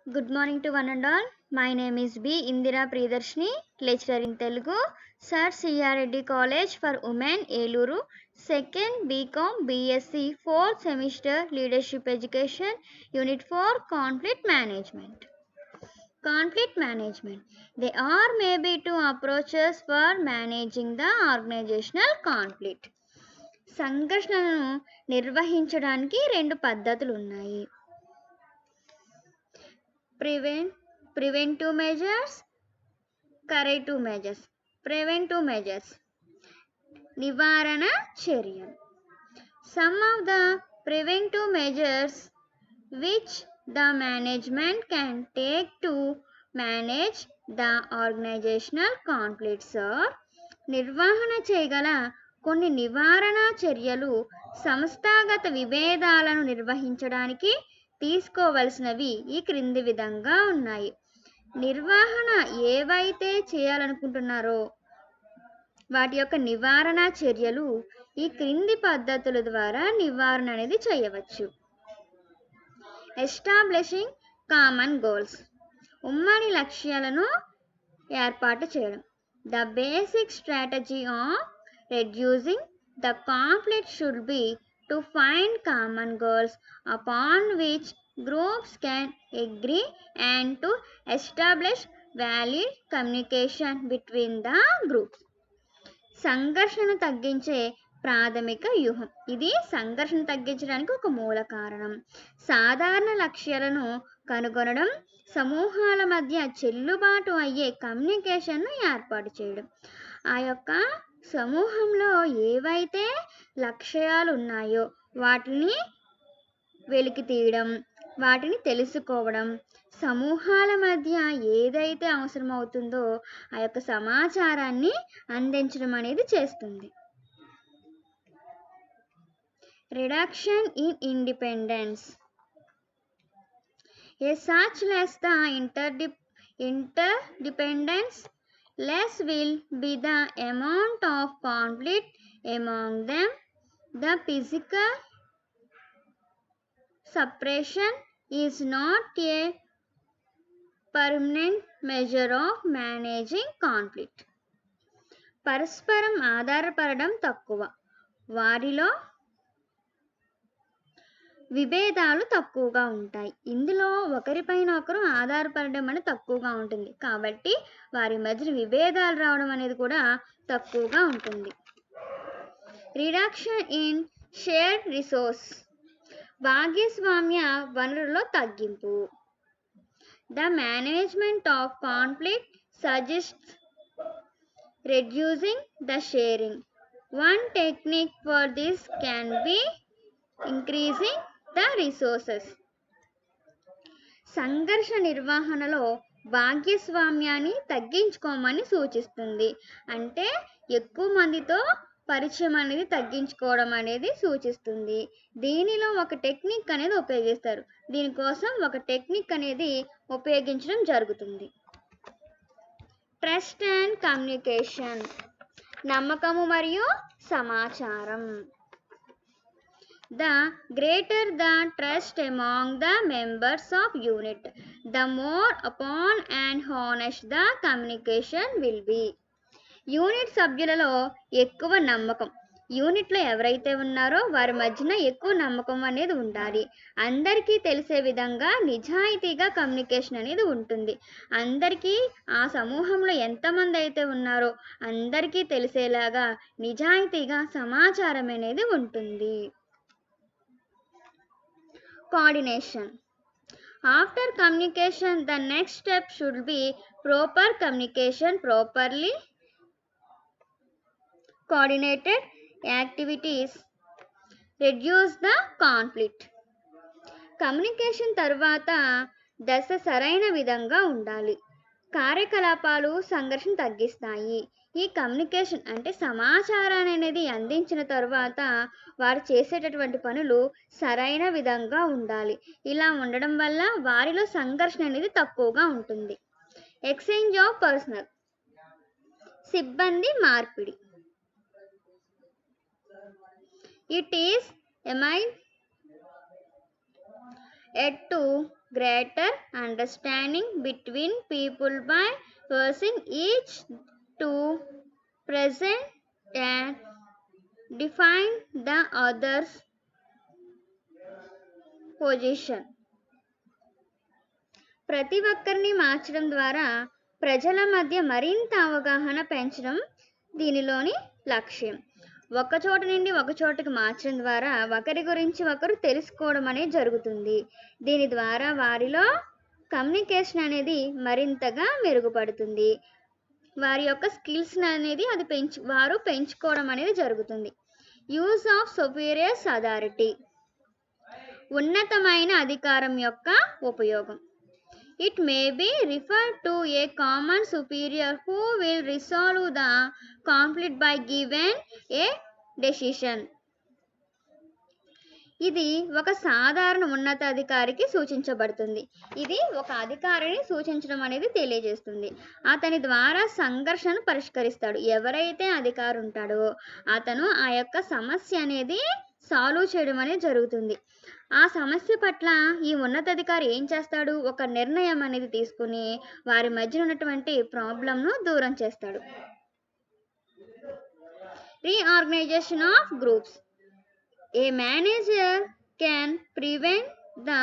Good morning to one and all. My name is B. Indira Priyadarshini, lecturer in Telugu, Sir C.R. Reddy College for Women, Eluru, 2nd BCom BSc, 4th semester Leadership Education, Unit 4 Conflict Management. Conflict management. There are maybe two approaches for managing the organizational conflict. సంఘర్షణను నిర్వహించడానికి రెండు పద్ధతులు ఉన్నాయి. Preventive measures, corrective measures. Preventive measures, నివారణ చర్యలు. Some of the preventive measures which the management can take to manage the organizational conflicts are నిర్వహణ చేయగల కొన్ని నివారణ చర్యలు సంస్థాగత విభేదాలను నిర్వహించడానికి తీసుకోవలసినవి ఈ క్రింది విధంగా ఉన్నాయి. నిర్వహణ ఏవైతే చేయాలనుకుంటున్నారో వాటి యొక్క నివారణ చర్యలు ఈ క్రింది పద్ధతుల ద్వారా నివారణ అనేది చేయవచ్చు. ఎస్టాబ్లిషింగ్ కామన్ గోల్స్, ఉమ్మడి లక్ష్యాలను ఏర్పాటు చేయడం. The basic strategy of reducing the conflict should be to find common goals upon which groups can agree and to establish valid communication between the groups. సంఘర్షణ తగ్గించే ప్రాథమిక వ్యూహం. ఇది సంఘర్షణ తగ్గించడానికి ఒక మూల కారణం. సాధారణ లక్ష్యాలను కనుగొనడం, సమూహాల మధ్య చెల్లుబాటు అయ్యే కమ్యూనికేషన్ను ఏర్పాటు చేయడం. ఆ యొక్క సమూహంలో ఏవైతే లక్ష్యాలు ఉన్నాయో వాటిని వెలికి తీయడం, వాటిని తెలుసుకోవడం, సమూహాల మధ్య ఏదైతే అవసరమవుతుందో ఆ యొక్క సమాచారాన్ని అందించడం అనేది చేస్తుంది. Reduction in independence. such less the interdependence, less will be the amount of conflict among them. The physical separation is not a permanent measure of managing conflict. పరస్పరం ఆధారపడడం తక్కువ, వారిలో విభేదాలు తక్కువగా ఉంటాయి. ఇందులో ఒకరిపైన ఒకరు ఆధారపడడం అనేది తక్కువగా ఉంటుంది, కాబట్టి వారి మధ్య విభేదాలు రావడం అనేది కూడా తక్కువగా ఉంటుంది. రిడక్షన్ ఇన్ షేర్డ్ రిసోర్స్, భాగస్వామ్య వనరులో తగ్గింపు. The management of conflict suggests reducing the sharing. One technique for this can be increasing the resources. సంఘర్ష నిర్వహణలో భాగస్వామ్యాన్ని తగ్గించుకోమని సూచిస్తుంది. అంటే ఎక్కువ మందితో పరిచయం అనేది తగ్గించుకోవడం అనేది సూచిస్తుంది. దీనిలో ఒక టెక్నిక్ అనేది ఉపయోగిస్తారు. దీనికోసం ఒక టెక్నిక్ అనేది ఉపయోగించడం జరుగుతుంది. ట్రస్ట్ అండ్ కమ్యూనికేషన్, నమ్మకము మరియు సమాచారం. The greater the trust among the members of unit, the more open and honest the communication will be. Unit సభ్యులలో ఎక్కువ నమ్మకం, యూనిట్లో ఎవరైతే ఉన్నారో వారి మధ్యన ఎక్కువ నమ్మకం అనేది ఉండాలి. అందరికీ తెలిసే విధంగా నిజాయితీగా కమ్యూనికేషన్ అనేది ఉంటుంది. అందరికీ ఆ సమూహంలో ఎంతమంది అయితే ఉన్నారో అందరికీ తెలిసేలాగా నిజాయితీగా సమాచారం అనేది ఉంటుంది. Coordination. After communication the next step should be proper communication. Properly coordinated activities reduce the conflict. Communication తర్వాత దశ సరైన విధంగా ఉండాలి. కార్యకలాపాలు సంఘర్షణ తగ్గిస్తాయి. ఈ కమ్యూనికేషన్ అంటే సమాచారాన్ని అనేది అందించిన తర్వాత వారు చేసేటటువంటి పనులు సరైన విధంగా ఉండాలి. ఇలా ఉండడం వల్ల వారిలో సంఘర్షణ అనేది తక్కువగా ఉంటుంది. ఎక్స్చేంజ్ ఆఫ్ పర్సనల్, సిబ్బంది మార్పిడి. It is aimed at to greater understanding between people by forcing each to present and define the other's position. ప్రతి ఒక్కరిని మార్చడం ద్వారా ప్రజల మధ్య మరింత అవగాహన పెంచడం దీనిలోని లక్ష్యం. ఒక చోట నుండి ఒక చోటకి మార్చడం ద్వారా ఒకరి గురించి ఒకరు తెలుసుకోవడం అనేది జరుగుతుంది. దీని ద్వారా వారిలో కమ్యూనికేషన్ అనేది మరింతగా మెరుగుపడుతుంది. వారి యొక్క స్కిల్స్ అనేది వారు పెంచుకోవడం అనేది జరుగుతుంది. యూజ్ ఆఫ్ సుపీరియర్స్ అథారిటీ, ఉన్నతమైన అధికారం యొక్క ఉపయోగం. It may be referred to a common superior who will resolve the conflict by giving a decision. ఇది ఒక సాధారణ ఉన్నతాధికారికి సూచించబడుతుంది. ఇది ఒక అధికారిని సూచించడం అనేది తెలియజేస్తుంది. అతని ద్వారా సంఘర్షణను పరిష్కరిస్తాడు. ఎవరైతే అధికారి ఉంటాడో అతను ఆ యొక్క సమస్య అనేది సాల్వ్ చేయడం అనేది జరుగుతుంది. ఆ సమస్య పట్ల ఈ ఉన్నతాధికారి ఏం చేస్తాడు? ఒక నిర్ణయం అనేది తీసుకుని వారి మధ్య ఉన్నటువంటి ప్రాబ్లంను దూరం చేస్తాడు. Reorganisation of groups. A manager can prevent the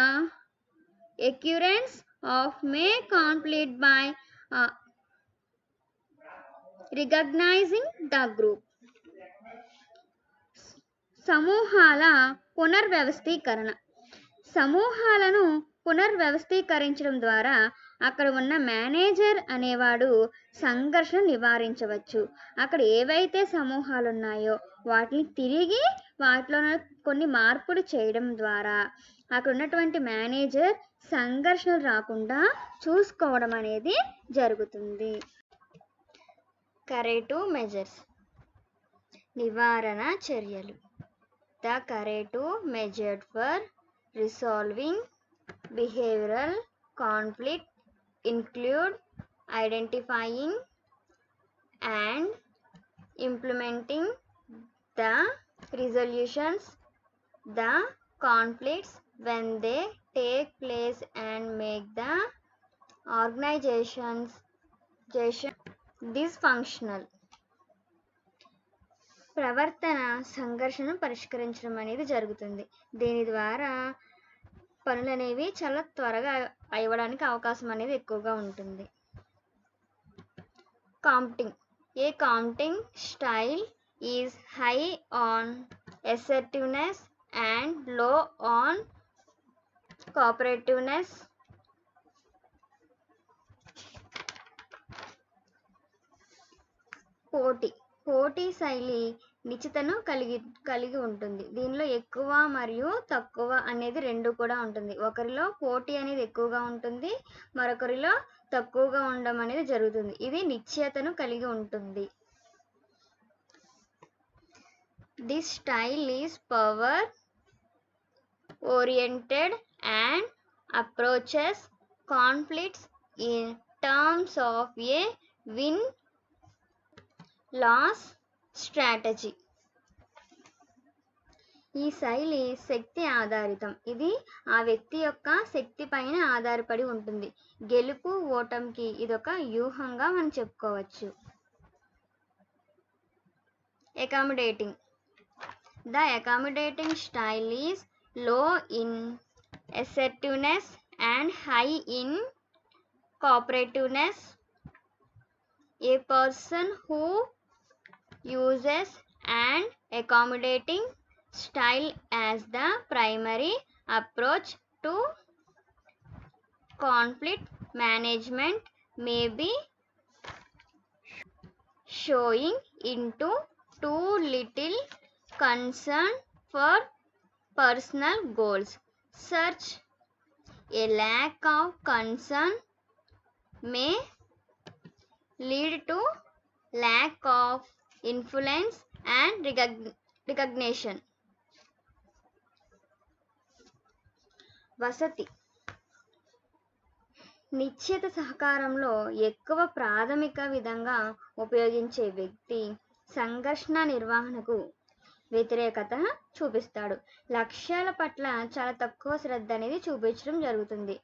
occurrence of may conflict by recognizing the group. సమూహాల పునర్వ్యవస్థీకరణ. సమూహాలను పునర్వ్యవస్థీకరించడం ద్వారా అక్కడ ఉన్న మేనేజర్ అనేవాడు సంఘర్షణ నివారించవచ్చు. అక్కడ ఏవైతే సమూహాలు ఉన్నాయో వాటిని తిరిగి వాటిలో కొన్ని మార్పులు చేయడం ద్వారా అక్కడ ఉన్నటువంటి మేనేజర్ సంఘర్షణలు రాకుండా చూసుకోవడం అనేది జరుగుతుంది. కరెక్టివ్ మెజర్స్, నివారణ చర్యలు. The corrective measures for resolving behavioral conflict include identifying and implementing the resolutions, the conflicts when they take place, and make the organization dysfunctional. ప్రవర్తన సంఘర్షణను పరిష్కరించడం అనేది జరుగుతుంది. దీని ద్వారా పనులు అనేవి చాలా త్వరగా అవ్వడానికి అవకాశం అనేది ఎక్కువగా ఉంటుంది. Competing. A competing style is high on assertiveness and low on cooperativeness. పోటీ శైలి నిశ్చితను కలిగి ఉంటుంది. దీనిలో ఎక్కువ మరియు తక్కువ అనేది రెండు కూడా ఉంటుంది. ఒకరిలో పోటీ అనేది ఎక్కువగా ఉంటుంది, మరొకరిలో తక్కువగా ఉండడం అనేది జరుగుతుంది. ఇది నిశ్చయతను కలిగి ఉంటుంది. This style is power oriented and approaches conflicts in terms of a win-loss strategy. ఈ శైలి శక్తి ఆధారితం. ఇది ఆ వ్యక్తి యొక్క శక్తి పైన ఆధారపడి ఉంటుంది. గెలుపు ఓటమికి ఇదొక వ్యూహంగా మనం చెప్పుకోవచ్చు. Accommodating. The accommodating style is low in assertiveness and high in cooperativeness. A person who uses an accommodating style as the primary approach to conflict management may be showing into too little concern for personal goals. Such a lack of concern may lead to lack of influence and recognition. వసతి. నిశ్చిత సహకారంలో ఎక్కువ ప్రాథమిక విధంగా ఉపయోగించే వ్యక్తి సంఘర్షణ నిర్వహణకు వ్యతిరేకత చూపిస్తాడు. లక్ష్యాల పట్ల చాలా తక్కువ శ్రద్ధ అనేది చూపించడం జరుగుతుంది.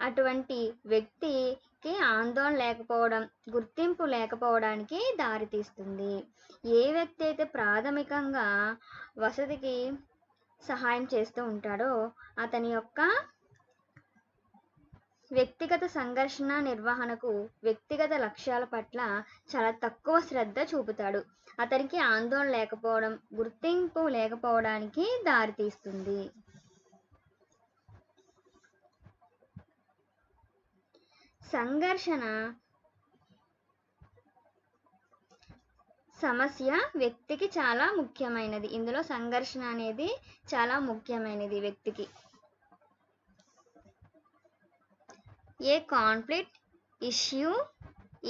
అటువంటి వ్యక్తికి ఆందోళన లేకపోవడం, గుర్తింపు లేకపోవడానికి దారితీస్తుంది. ఏ వ్యక్తి అయితే ప్రాథమికంగా వసతికి సహాయం చేస్తూ ఉంటాడో అతని యొక్క వ్యక్తిగత సంఘర్షణ నిర్వహణకు, వ్యక్తిగత లక్ష్యాల పట్ల చాలా తక్కువ శ్రద్ధ చూపుతాడు. అతనికి ఆందోళన లేకపోవడం, గుర్తింపు లేకపోవడానికి దారితీస్తుంది. సంఘర్షణ సమస్య వ్యక్తికి చాలా ముఖ్యమైనది. ఇందులో సంఘర్షణ అనేది చాలా ముఖ్యమైనది వ్యక్తికి. A conflict issue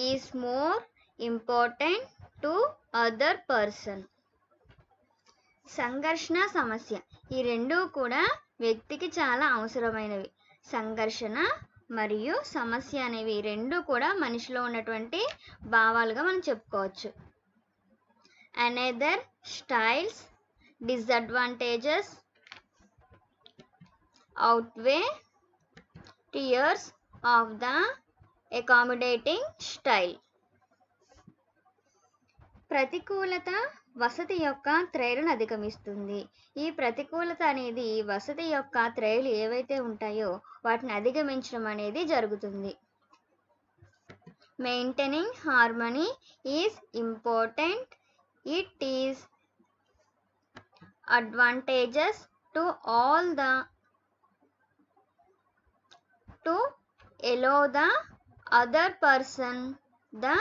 is more important to other person. సంఘర్షణ సమస్య ఈ రెండూ కూడా వ్యక్తికి చాలా అవసరమైనవి. సంఘర్షణ మరియు సమస్య అనేవి రెండు కూడా మనిషిలో ఉన్నటువంటి భావాలుగా మనం చెప్పుకోవచ్చు. Another styles disadvantages outweigh tiers of the accommodating style. ప్రతికూలత వసతి యొక్క త్రైలను అధిగమిస్తుంది. ఈ ప్రతికూలత అనేది వసతి యొక్క త్రైలు ఏవైతే ఉంటాయో వాటిని అధిగమించడం అనేది జరుగుతుంది. Maintaining harmony is important. It is advantageous to all the to allow the other person the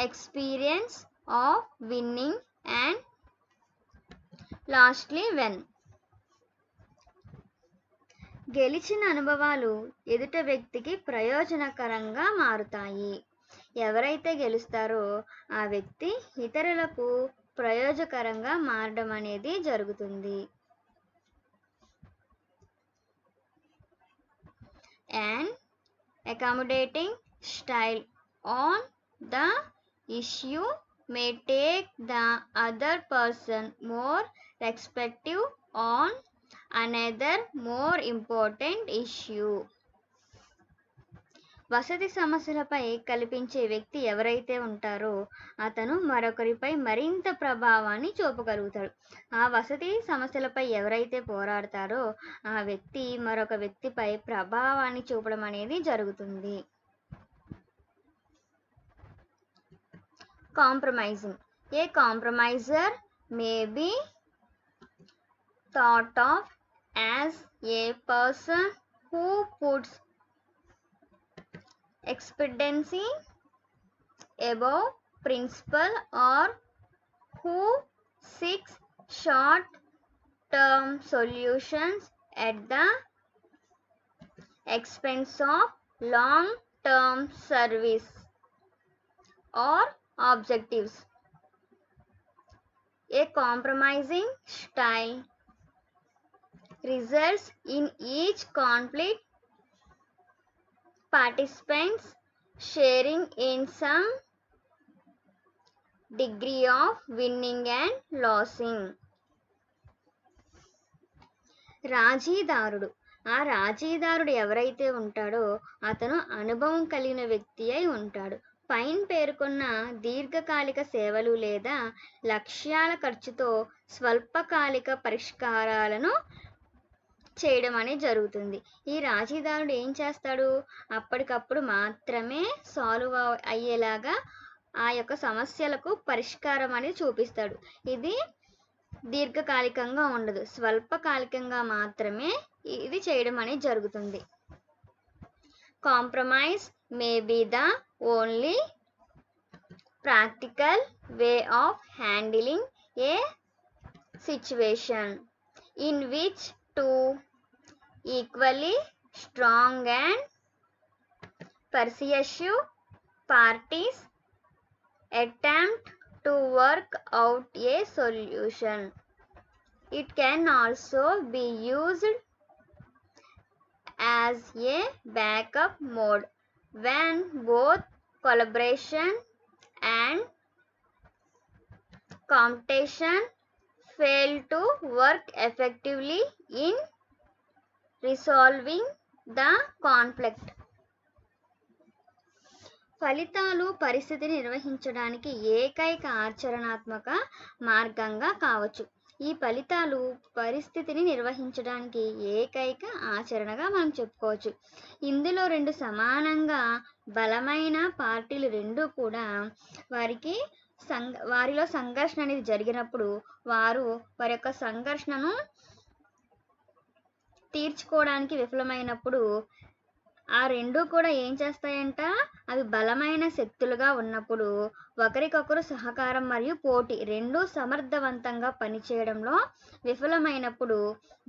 experience of winning and lastly when. గెలిచిన అనుభవాలు ఎదుట వ్యక్తికి ప్రయోజనకరంగా మారుతాయి. ఎవరైతే గెలుస్తారో ఆ వ్యక్తి ఇతరులకు ప్రయోజనకరంగా మారడం అనేది జరుగుతుంది. An accommodating style on the issue may take the other person more perspective on another more important issue. వసతి సమస్యలపై కల్పించే వ్యక్తి ఎవరైతే ఉంటారో అతను మరొకరిపై మరింత ప్రభావాన్ని చూపగలుగుతాడు. ఆ వసతి సమస్యలపై ఎవరైతే పోరాడతారో ఆ వ్యక్తి మరొక వ్యక్తిపై ప్రభావాన్ని చూపడం అనేది జరుగుతుంది. Compromising. A compromiser may be thought of as a person who puts expediency above principle or who seeks short-term solutions at the expense of long-term service or objectives. A compromising style results in each conflict participants sharing in some degree of winning and losing. రాజీదారుడు. ఆ రాజీదారుడు ఎవరైతే ఉంటాడో అతను అనుభవం కలిగిన వ్యక్తి అయి ఉంటాడు. పైన పేర్కొన్న దీర్ఘకాలిక సేవలు లేదా లక్ష్యాల ఖర్చుతో స్వల్పకాలిక పరిష్కారాలను చేయడం అనేది జరుగుతుంది. ఈ రాజీదారుడు ఏం చేస్తాడు, అప్పటికప్పుడు మాత్రమే సాల్వ్ అయ్యేలాగా ఆ యొక్క సమస్యలకు పరిష్కారం అనేది చూపిస్తాడు. ఇది దీర్ఘకాలికంగా ఉండదు, స్వల్పకాలికంగా మాత్రమే ఇది చేయడం అనేది జరుగుతుంది. Compromise may be the only practical way of handling A situation in which two equally strong and persuasive parties attempt to work out a solution. It can also be used as a backup mode when both collaboration and competition fail to work effectively in resolving the conflict. ఫలితాలు పరిస్థితిని నిర్వహించడానికి ఏకైక ఆచరణాత్మక మార్గంగా కావచ్చు. ఈ ఫలితాలు పరిస్థితిని నిర్వహించడానికి ఏకైక ఆచరణగా మనం చెప్పుకోవచ్చు. ఇందులో రెండు సమానంగా బలమైన పార్టీలు రెండు కూడా వారిలో సంఘర్షణ అనేది జరిగినప్పుడు వారి యొక్క సంఘర్షణను తీర్చుకోవడానికి విఫలమైనప్పుడు ఆ రెండు కూడా ఏం చేస్తాయంట, అవి బలమైన శక్తులుగా ఉన్నప్పుడు ఒకరికొకరు సహకారం మరియు పోటీ రెండూ సమర్థవంతంగా పనిచేయడంలో విఫలమైనప్పుడు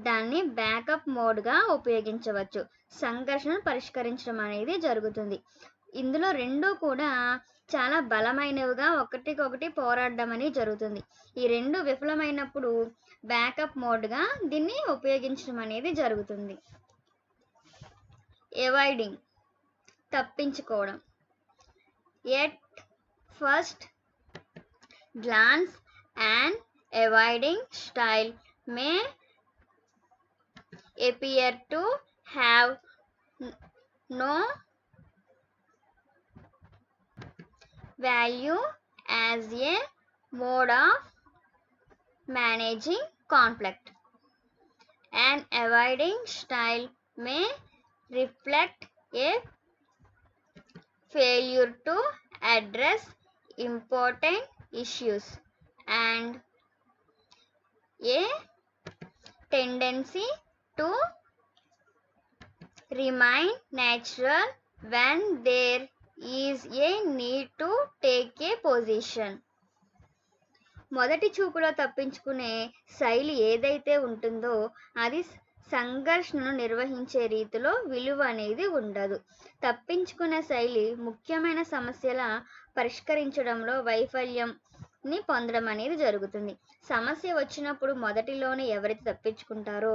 దాన్ని బ్యాకప్ మోడ్గా ఉపయోగించవచ్చు. సంఘర్షణను పరిష్కరించడం అనేది జరుగుతుంది. ఇందులో రెండూ కూడా చాలా బలమైనవిగా ఒకటికొకటి పోరాడడం అనేది జరుగుతుంది. ఈ రెండు విఫలమైనప్పుడు బ్యాకప్ మోడ్గా దీన్ని ఉపయోగించడం అనేది జరుగుతుంది. అవాయిడింగ్ తప్పించుకోవడం. At first glance and avoiding style may appear to have no value as a mode of managing conflict. An avoiding style may reflect a failure to address important issues and a tendency to remain natural when there is a need to take a position. మొదటి చూపులో తప్పించుకునే శైలి ఏదైతే ఉంటుందో అది సంఘర్షణను నిర్వహించే రీతిలో విలువ అనేది ఉండదు. తప్పించుకునే శైలి ముఖ్యమైన సమస్యల పరిష్కరించడంలో వైఫల్యంని పొందడం అనేది జరుగుతుంది. సమస్య వచ్చినప్పుడు మొదటిలోనే ఎవరైతే తప్పించుకుంటారో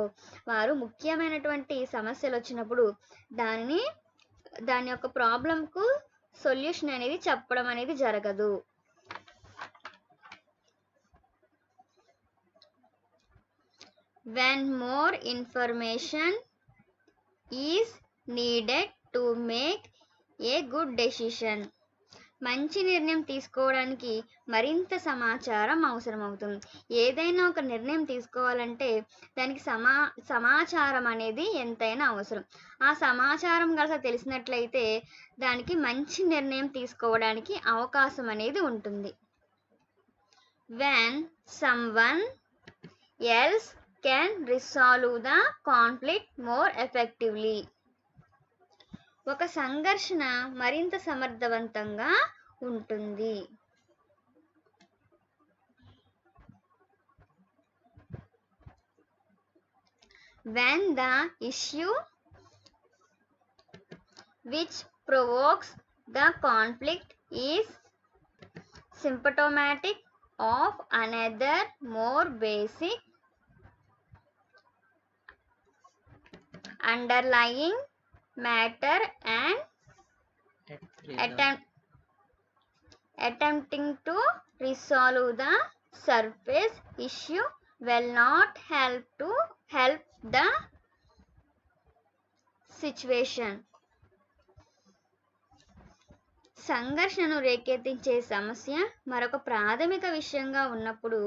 వారు ముఖ్యమైనటువంటి సమస్యలు వచ్చినప్పుడు దాని యొక్క ప్రాబ్లంకు సొల్యూషన్ అనేది చెప్పడం అనేది జరగదు. When more information is needed to make a good decision. మంచి నిర్ణయం తీసుకోవడానికి మరింత సమాచారం అవసరమవుతుంది. ఏదైనా ఒక నిర్ణయం తీసుకోవాలంటే దానికి సమాచారం అనేది ఎంతైనా అవసరం. ఆ సమాచారం కనుక తెలిసినట్లయితే దానికి మంచి నిర్ణయం తీసుకోవడానికి అవకాశం అనేది ఉంటుంది. When someone else can resolve the conflict more effectively. ఒక సంఘర్షణ మరింత సమర్థవంతంగా ఉంటుంది. When the issue which provokes the conflict is symptomatic of another more basic underlying matter and attempting to resolve the surface issue will not help the situation. సంఘర్షణను రేకెత్తించే సమస్య మరొక ప్రాథమిక విషయంగా ఉన్నప్పుడు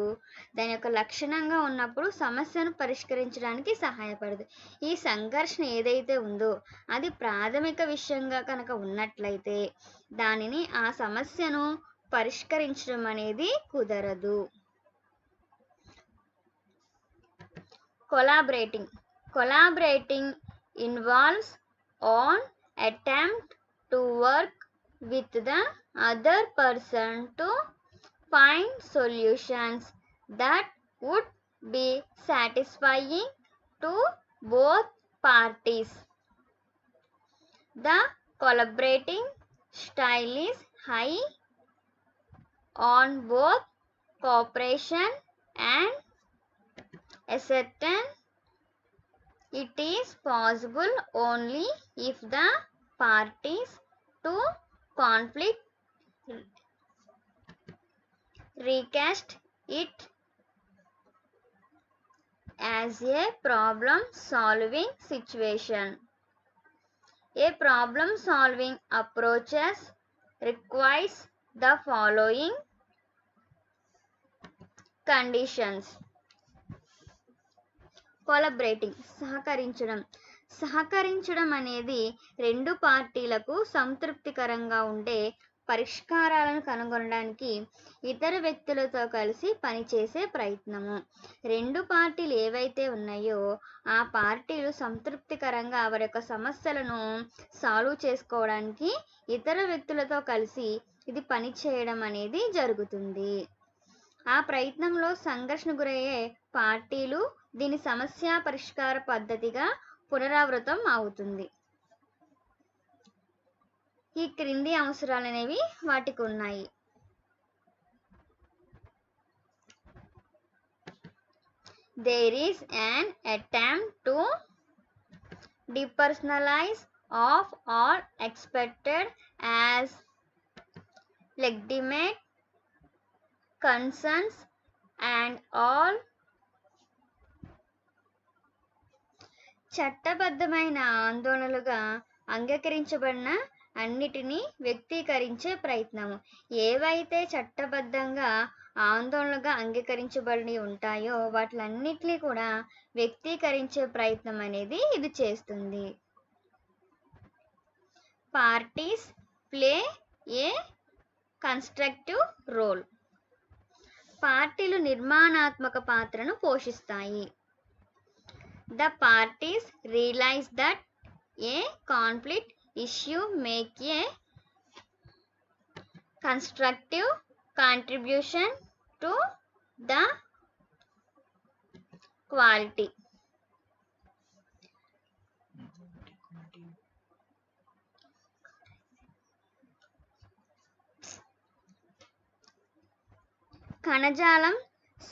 దాని యొక్క లక్షణంగా ఉన్నప్పుడు సమస్యను పరిష్కరించడానికి సహాయపడదు. ఈ సంఘర్షణ ఏదైతే ఉందో అది ప్రాథమిక విషయంగా కనుక ఉన్నట్లయితే దానిని ఆ సమస్యను పరిష్కరించడం అనేది కుదరదు. Collaborating involves an attempt to work with the other person to find solutions that would be satisfying to both parties. The collaborating style is high on both cooperation and ascertain. It is possible only if the parties to conflict recast it as a problem solving situation. A problem solving approaches requires the following conditions. Collaborating సహకరించడం అనేది రెండు పార్టీలకు సంతృప్తికరంగా ఉండే పరిష్కారాలను కనుగొనడానికి ఇతర వ్యక్తులతో కలిసి పనిచేసే ప్రయత్నము. రెండు పార్టీలు ఏవైతే ఉన్నాయో ఆ పార్టీలు సంతృప్తికరంగా వారి యొక్క సమస్యలను సాల్వ్ చేసుకోవడానికి ఇతర వ్యక్తులతో కలిసి ఇది పని చేయడం అనేది జరుగుతుంది. ఆ ప్రయత్నంలో సంఘర్షణ గురయ్యే పార్టీలు దీని సమస్య పరిష్కార పద్ధతిగా పునరావృతం అవుతుంది. ఈ క్రింది అవసరాలు అనేవి వాటికి ఉన్నాయి. There is an attempt to depersonalize of all expected as legitimate concerns and all చట్టబద్ధమైన ఆందోళనలుగా అంగీకరించబడిన అన్నిటినీ వ్యక్తీకరించే ప్రయత్నము. ఏవైతే చట్టబద్ధంగా ఆందోళనగా అంగీకరించబడి ఉంటాయో వాటిలన్నిటినీ కూడా వ్యక్తీకరించే ప్రయత్నం అనేది ఇది చేస్తుంది. Parties play a constructive role. పార్టీలు నిర్మాణాత్మక పాత్రను పోషిస్తాయి. The parties realize that a conflict issue make a constructive contribution to the quality. కణజాలం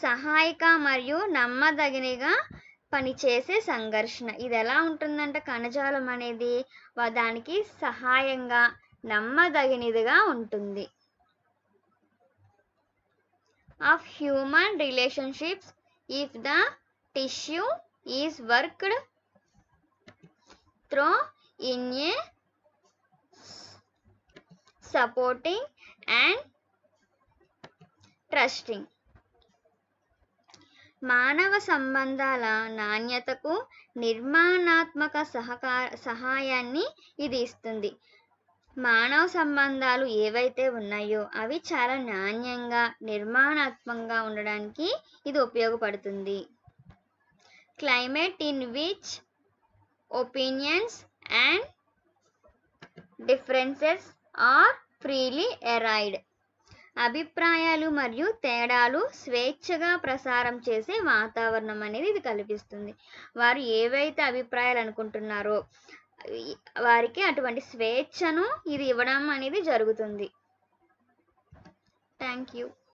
సహాయక మరియు నమ్మదగినగా పనిచేసే సంఘర్షణ. ఇది ఎలా ఉంటుందంటే కణజాలం అనేది దానికి సహాయంగా నమ్మదగినదిగా ఉంటుంది. Of human relationships if the tissue is worked through in a supporting and trusting. మానవ సంబంధాల నాణ్యతకు నిర్మాణాత్మక సహాయాన్ని ఇది ఇస్తుంది. మానవ సంబంధాలు ఏవైతే ఉన్నాయో అవి చాలా నాణ్యంగా నిర్మాణాత్మకంగా ఉండడానికి ఇది ఉపయోగపడుతుంది. Climate in which opinions and differences are freely aired. అభిప్రాయాలు మరియు తేడాలు స్వేచ్ఛగా ప్రసారం చేసే వాతావరణం అనేది ఇది కల్పిస్తుంది. వారు ఏవైతే అభిప్రాయాలు అనుకుంటున్నారో వారికి అటువంటి స్వేచ్ఛను ఇది ఇవ్వడం అనేది జరుగుతుంది. Thank you.